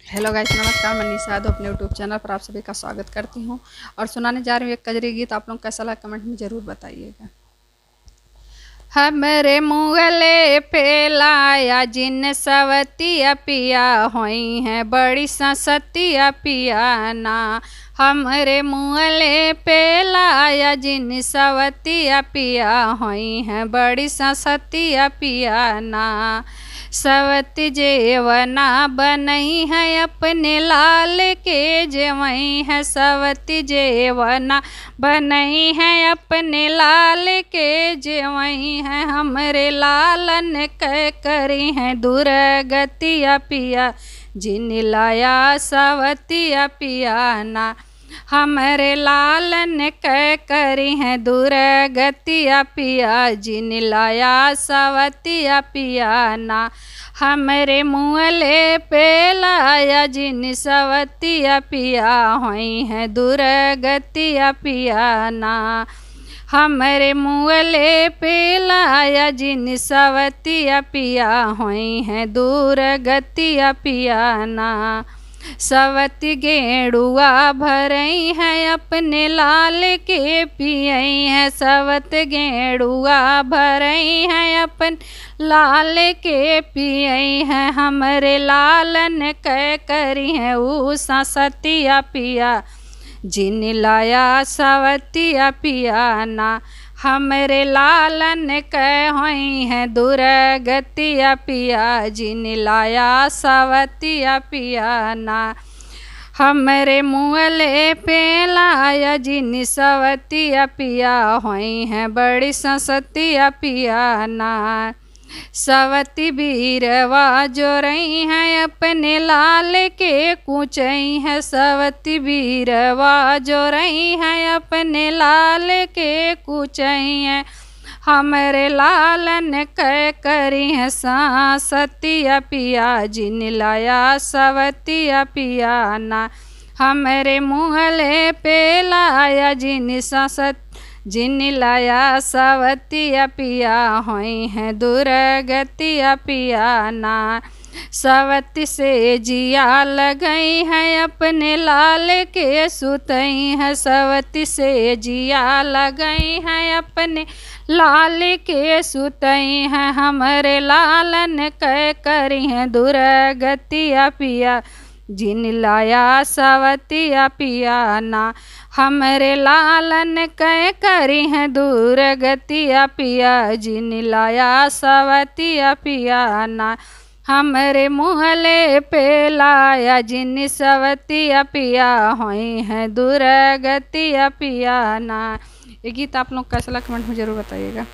Hello guys, नमस्कार। मैं निशा दो अपने यूट्यूब चैनल पर आप सभी का स्वागत करती हूँ और सुनाने जा रही हूँ एक कजरी गीत। आप लोग कैसा लगा कमेंट में ज़रूर बताइएगा। हमरे मुगले पे लाया जिन सवतिया पिया होई हैं बड़ी सतिया पिया ना। हमरे मुगले पे लाया जिन सवतिया पिया होई हैं बड़ी सतिया पिया ना। सवती जेवना बनई है अपने लाल के जेवई है। सवती जेवना बनई है अपने लाल के जेवई है। हमरे लालन कह करी है दुर्गतिया पिया जिन लाया सवतिया पिया ना। हमरे लालन कह करी है दुर्गतिया पिया जिन लाया सवतिया पिया ना। हमरे मुँहले पे लाया जिन सवतिया पिया होई है दुर्गतिया पिया ना। हमरे मुँहले पे लाया जिन सवतिया पिया होई है दुर्गतिया पिया ना। सवती गेड़ुआ भरई है अपने लाल के पियई है। सवत गेड़ुआ भरई है अपन लाल के पियई है। हमरे लालन कह करी है उषा सतिया पिया जिन लाया सवतिया पिया ना। हमरे लालन कह होई है दुर्गतिया पिया जिन लाया सवतिया पिया ना। हमरे मुँहले पे लाया जिन सवतिया पिया होई है बड़ी सतिया पिया ना। सवती बीरवा जोरई है अपने लाल के कूचई है। सवती बीरवा जोरई है अपने लाल के कूचई है। हमरे लालन कह करी है सतिया पिया जिन लाया सवतिया पिया ना। हमरे मुँहले पे लाया जिन लाया सवतिया पिया होई है दुर्गतिया पिया ना। सवती से जिया लगई है अपने लाल के सुतई है। सवती से जिया लगई है अपने लाल के सुतई है। हमरे लालन कह करी है दुर्गतिया पिया जिन लाया सवतिया पिया ना। हमरे लालन कह करी है दुर्गतिया पिया जिन लाया सवतिया पिया ना। हमरे मुँहले पे लाया जिन सवतिया पिया होई है दुर्गतिया पिया ना। ये गीत आप लोग कैसा लगा कमेंट में ज़रूर बताइएगा।